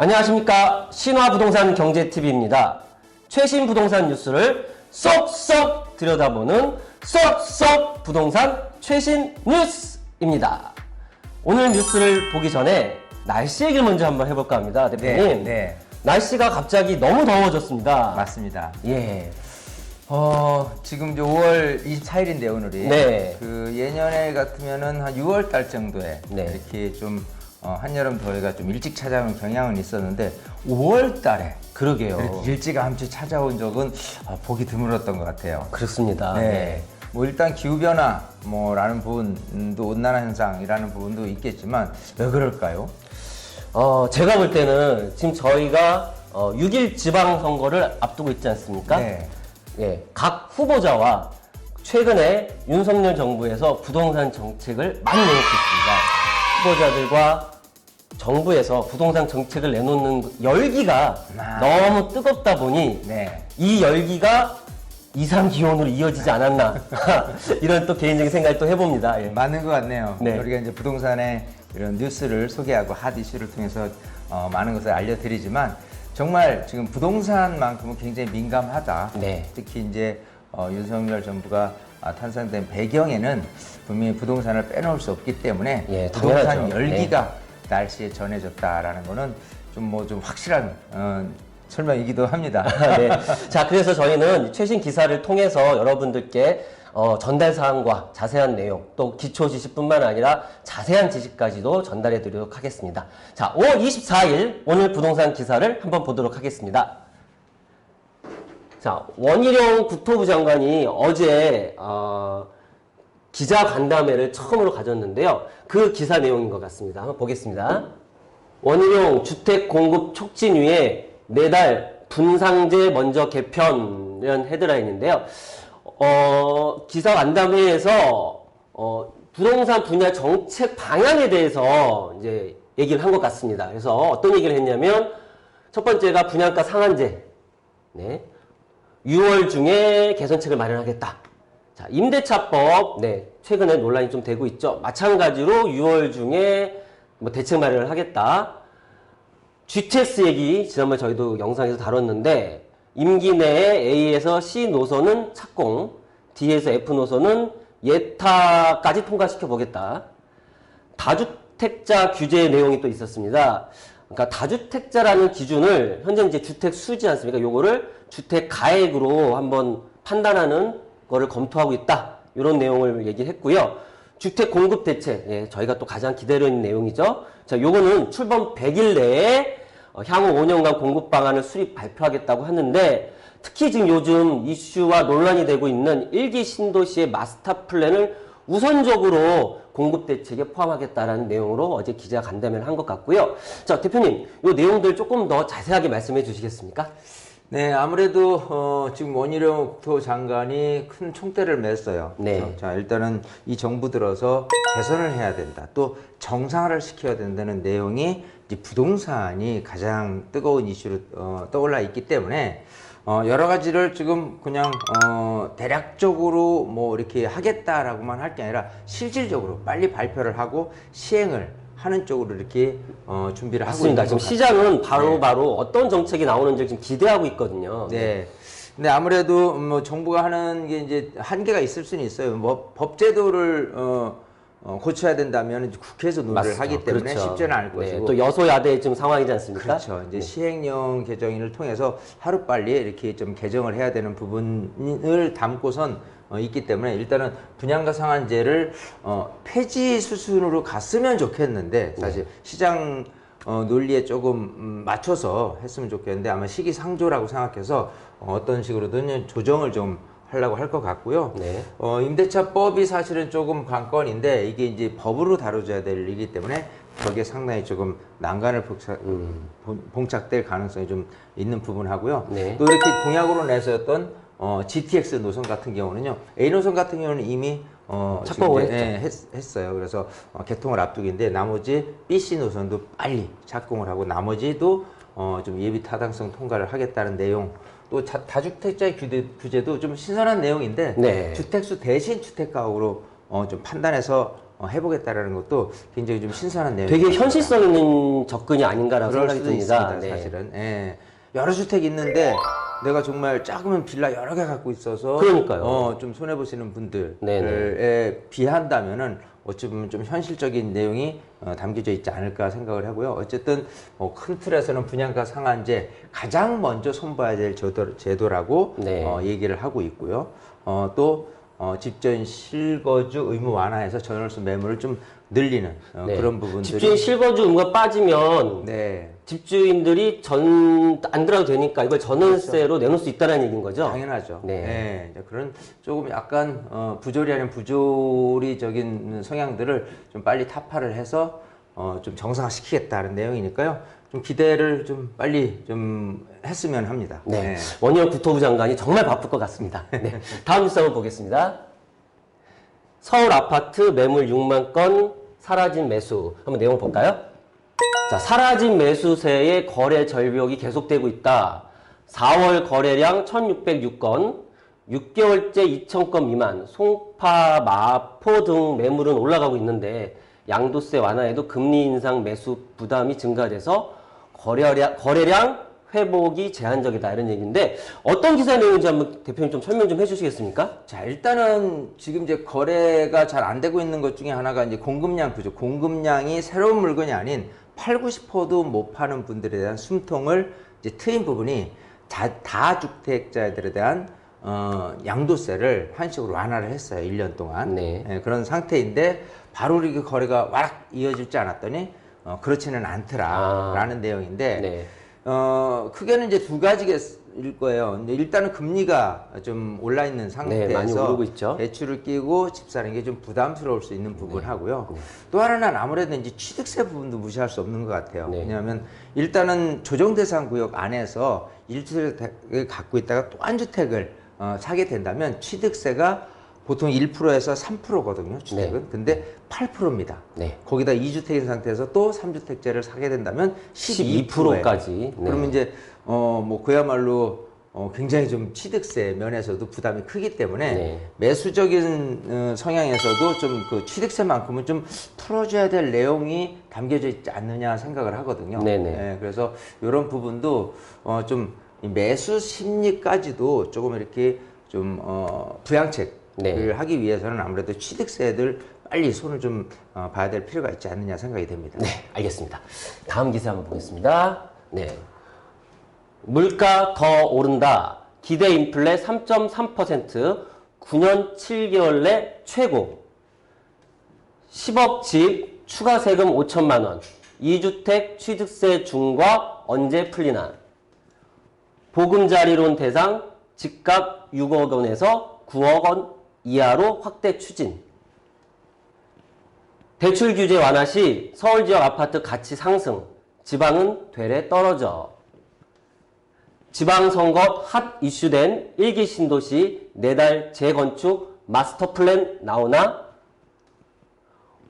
안녕하십니까. 신화부동산 경제TV입니다. 최신 부동산 뉴스를 쏙쏙 들여다보는 쏙쏙 부동산 최신 뉴스입니다. 오늘 뉴스를 보기 전에 날씨 얘기를 먼저 한번 해볼까 합니다. 대표님. 네. 날씨가 갑자기 너무 더워졌습니다. 맞습니다. 예. 지금 이제 5월 24일인데 오늘이. 네. 그 예년에 같으면은 한 6월 달 정도에 네. 이렇게 좀 한여름 더위가 좀 일찍 찾아오는 경향은 있었는데 5월 달에 그러게요. 이렇게 일찌감치 찾아온 적은 보기 드물었던 것 같아요. 그렇습니다. 네. 뭐 일단 기후변화 라는 부분도 온난화 현상이라는 부분도 있겠지만 왜 그럴까요? 제가 볼 때는 지금 저희가 6일 지방선거를 앞두고 있지 않습니까? 네. 예, 각 후보자와 최근에 윤석열 정부에서 부동산 정책을 많이 내놓고 있습니다. 후보자들과 정부에서 부동산 정책을 내놓는 열기가 너무 뜨겁다 보니 네. 이 열기가 이상 기온으로 이어지지 않았나 이런 또 개인적인 생각을 또 해봅니다. 예. 맞는 것 같네요. 네. 우리가 이제 부동산의 이런 뉴스를 소개하고 핫 이슈를 통해서 많은 것을 알려드리지만 정말 지금 부동산만큼은 굉장히 민감하다. 네. 특히 이제 윤석열 정부가 탄생된 배경에는 분명히 부동산을 빼놓을 수 없기 때문에 예, 부동산 당연하죠. 열기가 날씨에 전해졌다라는 거는 좀 확실한 설명이기도 합니다. 네. 자, 그래서 저희는 최신 기사를 통해서 여러분들께 전달 사항과 자세한 내용, 또 기초 지식뿐만 아니라 자세한 지식까지도 전달해 드리도록 하겠습니다. 자, 5월 24일 오늘 부동산 기사를 한번 보도록 하겠습니다. 자, 원희룡 국토부 장관이 어제 기자 간담회를 처음으로 가졌는데요. 그 기사 내용인 것 같습니다. 한번 보겠습니다. 원희룡 주택 공급 촉진 위해 매달 분상제 먼저 개편 이런 헤드라인인데요. 기사 간담회에서 부동산 분야 정책 방향에 대해서 이제 얘기를 한 것 같습니다. 그래서 어떤 얘기를 했냐면 첫 번째가 분양가 상한제. 네. 6월 중에 개선책을 마련하겠다. 자, 임대차법. 네. 최근에 논란이 좀 되고 있죠. 마찬가지로 6월 중에 뭐 대책 마련을 하겠다. GTX 얘기 지난번에 저희도 영상에서 다뤘는데 임기 내에 A에서 C 노선은 착공, D에서 F 노선은 예타까지 통과시켜 보겠다. 다주택자 규제 내용이 또 있었습니다. 그러니까 다주택자라는 기준을 현재 이제 주택 수지 않습니까? 요거를 주택 가액으로 한번 판단하는 거를 검토하고 있다. 이런 내용을 얘기했고요. 주택 공급 대책, 예, 저희가 또 가장 기다려 있는 내용이죠. 자, 요거는 출범 100일 내에 향후 5년간 공급 방안을 수립 발표하겠다고 하는데 특히 지금 요즘 이슈와 논란이 되고 있는 1기 신도시의 마스터 플랜을 우선적으로 공급 대책에 포함하겠다라는 내용으로 어제 기자 간담회를 한 것 같고요. 자, 대표님, 요 내용들 조금 더 자세하게 말씀해 주시겠습니까? 네, 아무래도 지금 원희룡 국토 장관이 큰 총대를 맸어요. 네. 자, 일단은 이 정부 들어서 개선을 해야 된다. 또 정상화를 시켜야 된다는 내용이 이제 부동산이 가장 뜨거운 이슈로 떠올라 있기 때문에 여러 가지를 지금 그냥 대략적으로 뭐 이렇게 하겠다라고만 할 게 아니라 실질적으로 빨리 발표를 하고 시행을 하는 쪽으로 이렇게 준비를 하고 있는 맞습니다. 것 지금 같아요. 시장은 바로 어떤 정책이 나오는지 지금 기대하고 있거든요. 네. 근데 아무래도 뭐 정부가 하는 게 이제 한계가 있을 수는 있어요. 뭐 법제도를 고쳐야 된다면 이제 국회에서 논의를 맞습니다. 하기 때문에 그렇죠. 쉽지는 않을 것이고. 네, 또 여소야대 지금 상황이지 않습니까? 그렇죠. 이제 시행령 개정인을 통해서 하루빨리 이렇게 좀 개정을 해야 되는 부분을 담고선 있기 때문에 일단은 분양가 상한제를 폐지 수순으로 갔으면 좋겠는데 사실 시장 논리에 조금 맞춰서 했으면 좋겠는데 아마 시기상조라고 생각해서 어떤 식으로든 조정을 좀 하려고 할 것 같고요. 네. 임대차법이 사실은 조금 관건인데 이게 이제 법으로 다뤄져야 될 일이기 때문에 거기에 상당히 조금 난관을 봉착될 가능성이 좀 있는 부분하고요. 네. 또 이렇게 공약으로 내세웠던 GTX 노선 같은 경우는요. A 노선 같은 경우는 이미 착공을 지금 이제, 했어요. 그래서 개통을 앞두기인데 나머지 BC 노선도 빨리 착공을 하고 나머지도 좀 예비 타당성 통과를 하겠다는 내용. 또 다주택자의 규제도 좀 신선한 내용인데 네. 주택수 대신 주택가격으로 좀 판단해서 해보겠다라는 것도 굉장히 좀 신선한 내용이 되게 현실성 있는 접근이 아닌가라는 그럴 생각이 수도 듭니다. 있습니다, 사실은. 예. 여러 주택이 있는데 내가 정말 작으면 빌라 여러 개 갖고 있어서 그러니까요. 좀 손해 보시는 분들에 네네. 비한다면은 어찌 보면 좀 현실적인 내용이 담겨져 있지 않을까 생각을 하고요. 어쨌든 큰 틀에서는 분양가 상한제 가장 먼저 손봐야 될 제도라고 네. 얘기를 하고 있고요. 또 집주인 실거주 의무 완화해서 전월세 매물을 좀 늘리는 네. 그런 부분들이 집주인 실거주 의무가 빠지면 네. 집주인들이 안 들어도 되니까 이걸 전월세로 내놓을 수 있다는 얘기인 거죠? 당연하죠. 네. 네. 이제 그런 조금 약간 부조리 아닌 부조리적인 성향들을 좀 빨리 타파를 해서 좀 정상화시키겠다는 내용이니까요. 좀 기대를 좀 빨리 좀 했으면 합니다. 네. 네. 원희룡 국토부 장관이 정말 바쁠 것 같습니다. 네. 다음 뉴스 한번 보겠습니다. 서울 아파트 매물 6만 건 사라진 매수. 한번 내용 볼까요? 자, 사라진 매수세의 거래 절벽이 계속되고 있다. 4월 거래량 1,606건, 6개월째 2,000건 미만, 송파, 마포 등 매물은 올라가고 있는데 양도세 완화에도 금리 인상 매수 부담이 증가돼서 거래량 회복이 제한적이다 이런 얘기인데 어떤 기사 내용인지 한번 대표님 좀 설명 좀 해주시겠습니까? 자, 일단은 지금 이제 거래가 잘 안 되고 있는 것 중에 하나가 이제 공급량 부족. 공급량이 새로운 물건이 아닌 팔고 싶어도 못 파는 분들에 대한 숨통을 이제 트인 부분이 다주택자들에 대한 양도세를 한식으로 완화를 했어요. 1년 동안. 네. 예, 그런 상태인데 바로 이렇게 거래가 와락 이어지지 않았더니 그렇지는 않더라라는 내용인데 네. 크게는 이제 두 가지일 거예요. 이제 일단은 금리가 좀 올라 있는 네, 상태에서 많이 오르고 있죠. 대출을 끼고 집 사는 게 좀 부담스러울 수 있는 부분하고요. 또 하나는 아무래도 이제 취득세 부분도 무시할 수 없는 것 같아요. 네. 왜냐하면 일단은 조정대상 구역 안에서 1주택을 갖고 있다가 또 한 주택을 사게 된다면 취득세가 보통 1%에서 3%거든요, 주택은. 네. 근데 8%입니다. 네. 거기다 2주택인 상태에서 또 3주택제를 사게 된다면 12%까지. 네. 그러면 이제 뭐 그야말로 굉장히 좀 취득세 면에서도 부담이 크기 때문에 네. 매수적인 성향에서도 좀 그 취득세만큼은 좀 풀어줘야 될 내용이 담겨져 있지 않느냐 생각을 하거든요. 네네. 예, 그래서 이런 부분도 좀이 매수 심리까지도 조금 이렇게 좀 부양책을 네. 하기 위해서는 아무래도 취득세들 빨리 손을 좀 봐야 될 필요가 있지 않느냐 생각이 됩니다. 네, 알겠습니다. 다음 기사 한번 보겠습니다. 네. 물가 더 오른다. 기대 인플레 3.3%, 9년 7개월 내 최고. 10억 집 추가 세금 5천만 원. 2주택 취득세 중과 언제 풀리나? 보금자리론 대상 집값 6억 원에서 9억 원 이하로 확대 추진. 대출 규제 완화 시 서울 지역 아파트 가치 상승, 지방은 되레 떨어져. 지방선거 핫 이슈된 1기 신도시 4달 재건축 마스터 플랜 나오나?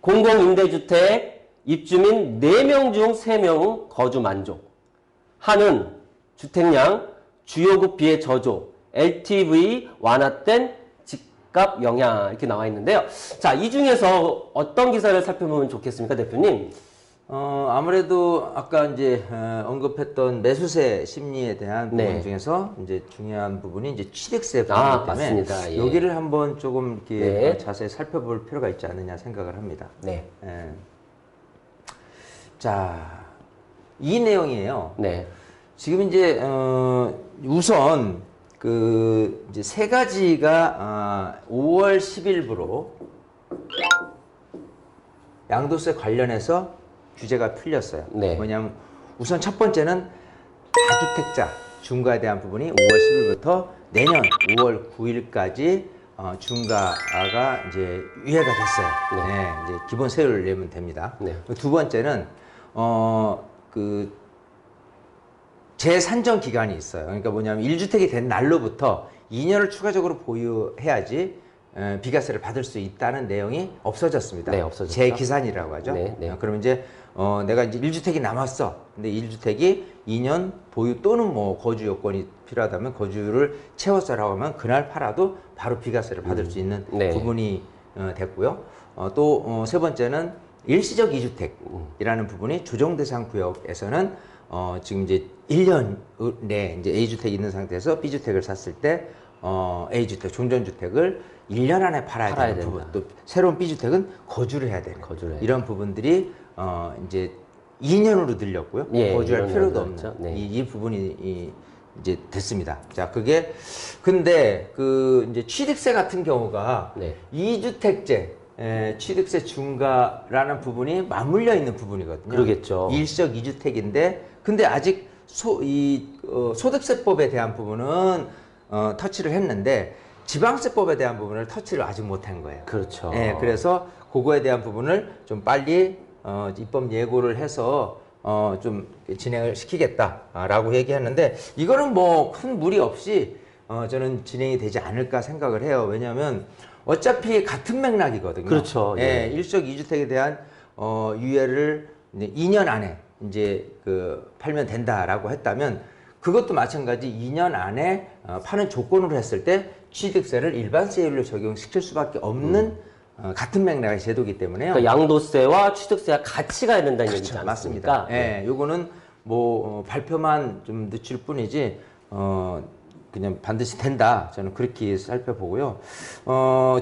공공임대주택 입주민 4명 중 3명 거주 만족. 하는 주택량, 주요급 비의 저조, LTV 완화된 집값 영향 이렇게 나와 있는데요. 자, 이 중에서 어떤 기사를 살펴보면 좋겠습니까, 대표님? 아무래도 아까 이제 언급했던 매수세 심리에 대한 부분 네. 중에서 이제 중요한 부분이 이제 취득세 부분이기 때문에 맞습니다. 예. 여기를 한번 조금 이렇게 네. 자세히 살펴볼 필요가 있지 않느냐 생각을 합니다. 네. 예. 자, 이 내용이에요. 네. 지금 이제 우선 그 이제 세 가지가 5월 10일부로 양도세 관련해서 규제가 풀렸어요. 네. 뭐냐면 우선 첫 번째는 다주택자 중과에 대한 부분이 5월 10일부터 내년 5월 9일까지 중과가 이제 유예가 됐어요. 네. 네, 이제 기본 세율을 내면 됩니다. 네. 두 번째는 그 재산정 기간이 있어요. 그러니까 뭐냐면 1주택이 된 날로부터 2년을 추가적으로 보유해야지 비과세를 받을 수 있다는 내용이 없어졌습니다. 네, 없어졌죠. 재기산이라고 하죠. 네, 네. 그러면 이제 내가 이제 1주택이 남았어. 근데 1주택이 2년 보유 또는 뭐 거주 요건이 필요하다면 거주를 채웠어라고 하면 그날 팔아도 바로 비과세를 받을 수 있는 네. 부분이 됐고요. 또 세 번째는 일시적 이주택이라는 부분이 조정 대상 구역에서는 지금 이제 1년 내 이제 A주택이 있는 상태에서 B주택을 샀을 때 A주택 종전주택을 1년 안에 팔아야 되는 된다. 부분, 또 새로운 B주택은 거주를 해야 되는 이런 부분들이 이제 2년으로 늘렸고요. 예, 거주할 2년으로 필요도 늘었죠. 없는 네. 이 부분이 이제 됐습니다. 자, 그게 근데 그 이제 취득세 같은 경우가 네. 2주택제 취득세 중과라는 부분이 맞물려 있는 부분이거든요. 그러겠죠. 일시적 2주택인데 근데 아직 소득세법에 대한 부분은 터치를 했는데 지방세법에 대한 부분을 터치를 아직 못한 거예요. 그렇죠. 예, 그래서 그거에 대한 부분을 좀 빨리 입법 예고를 해서 좀 진행을 시키겠다라고 얘기했는데 이거는 뭐 큰 무리 없이 저는 진행이 되지 않을까 생각을 해요. 왜냐하면 어차피 같은 맥락이거든요. 그렇죠. 예, 예. 일시적 2주택에 대한 유예를 이제 2년 안에 이제 팔면 된다라고 했다면 그것도 마찬가지 2년 안에 파는 조건으로 했을 때 취득세를 일반세율로 적용시킬 수밖에 없는 같은 맥락의 제도이기 때문에요. 그러니까 양도세와 취득세가 같이 가야 된다는 얘기지 그렇죠. 않습니까? 맞습니다. 예, 요거는 뭐 발표만 좀 늦출 뿐이지 그냥 반드시 된다. 저는 그렇게 살펴보고요.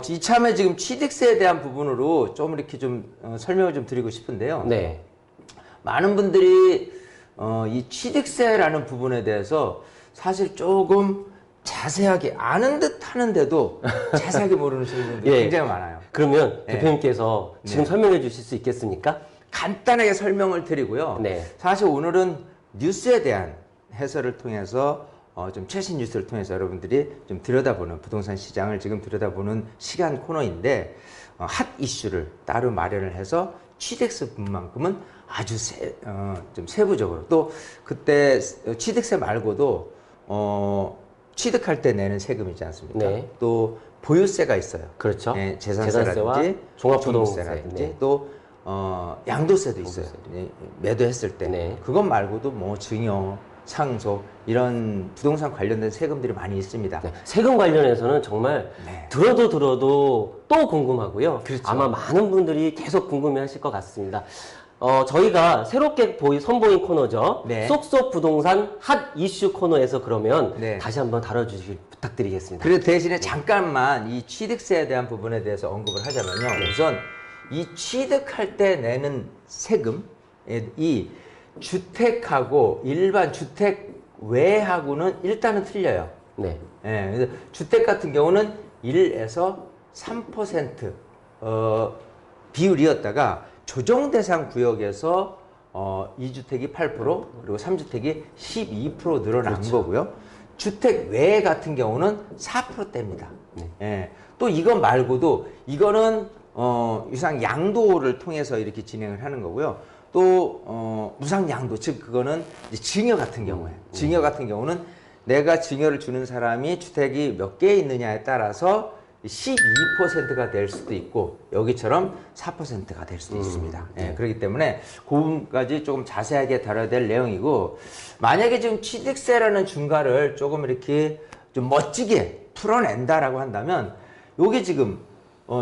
이참에 지금 취득세에 대한 부분으로 좀 이렇게 좀 설명을 좀 드리고 싶은데요. 네. 많은 분들이 이 취득세라는 부분에 대해서 사실 조금 자세하게 아는 듯 하는데도 자세하게 모르는 분들이 예. 굉장히 많아요. 그러면 네. 대표님께서 지금 네. 설명해 주실 수 있겠습니까? 간단하게 설명을 드리고요. 네. 사실 오늘은 뉴스에 대한 해설을 통해서 좀 최신 뉴스를 통해서 여러분들이 좀 들여다보는 부동산 시장을 지금 들여다보는 시간 코너인데 핫 이슈를 따로 마련을 해서 취득세 분만큼은 아주 좀 세부적으로 또 그때 취득세 말고도 취득할 때 내는 세금이지 않습니까? 네. 또 보유세가 있어요. 그렇죠. 네, 재산세와 재산세라든지 종합부동세. 종부세라든지 네. 또 양도세도 있어요. 네, 매도했을 때. 네. 그것 말고도 뭐 증여, 상속 이런 부동산 관련된 세금들이 많이 있습니다. 네, 세금 관련해서는 정말 네. 들어도 또 궁금하고요. 그렇죠. 아마 많은 분들이 계속 궁금해하실 것 같습니다. 저희가 새롭게 선보인 코너죠. 네. 쏙쏙 부동산 핫 이슈 코너에서 그러면 네. 다시 한번 다뤄주시길 부탁드리겠습니다. 그래서 대신에 잠깐만 이 취득세에 대한 부분에 대해서 언급을 하자면요. 우선 이 취득할 때 내는 세금이 주택하고 일반 주택 외하고는 일단은 틀려요. 네. 예, 그래서 주택 같은 경우는 1에서 3% 비율이었다가 조정 대상 구역에서 2주택이 8% 그리고 3주택이 12% 늘어난 거고요. 주택 외 같은 경우는 4%대입니다. 예, 또 이거 말고도 이거는 유상 양도를 통해서 이렇게 진행을 하는 거고요. 또 무상 양도 즉 그거는 이제 증여 같은 경우에 증여 같은 경우는 내가 증여를 주는 사람이 주택이 몇 개 있느냐에 따라서 12%가 될 수도 있고 여기처럼 4%가 될 수도 있습니다. 예, 그렇기 때문에 그 부분까지 조금 자세하게 다뤄야 될 내용이고 만약에 지금 취득세라는 중과를 조금 이렇게 좀 멋지게 풀어낸다라고 한다면 요게 지금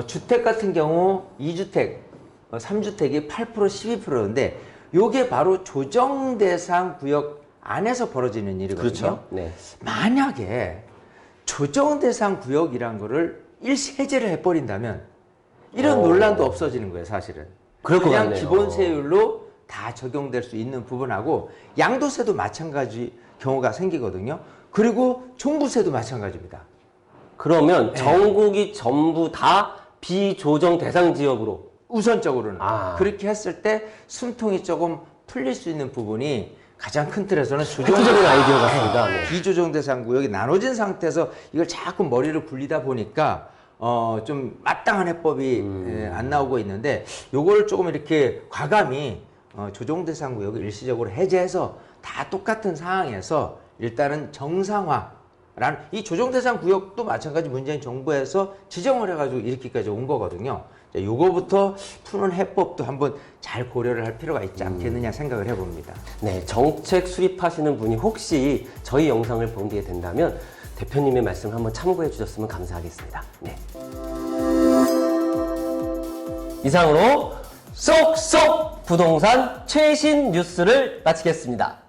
주택 같은 경우 2주택 3주택이 8% 12%인데 요게 바로 조정 대상 구역 안에서 벌어지는 일이거든요. 그렇죠. 네. 만약에 조정 대상 구역이란 거를 일시해제를 해버린다면 이런 논란도 없어지는 거예요, 사실은. 그럴 것 그냥 같네요. 기본세율로 다 적용될 수 있는 부분하고 양도세도 마찬가지 경우가 생기거든요. 그리고 종부세도 마찬가지입니다. 그러면 전국이 전부 다 비조정 대상 지역으로 우선적으로는 그렇게 했을 때 숨통이 조금 풀릴 수 있는 부분이 가장 큰 틀에서는 획기적인 아이디어 같습니다. 네. 비조정 대상 구역이 나눠진 상태에서 이걸 자꾸 머리를 굴리다 보니까 좀 마땅한 해법이 안 나오고 있는데 요걸 조금 이렇게 과감히 조정 대상 구역을 일시적으로 해제해서 다 똑같은 상황에서 일단은 정상화라는 이 조정 대상 구역도 마찬가지 문재인 정부에서 지정을 해가지고 이렇게까지 온 거거든요. 요거부터 푸는 해법도 한번 잘 고려를 할 필요가 있지 않겠느냐 생각을 해봅니다. 네, 정책 수립하시는 분이 혹시 저희 영상을 보게 된다면 대표님의 말씀 한번 참고해 주셨으면 감사하겠습니다. 네. 이상으로 쏙쏙 부동산 최신 뉴스를 마치겠습니다.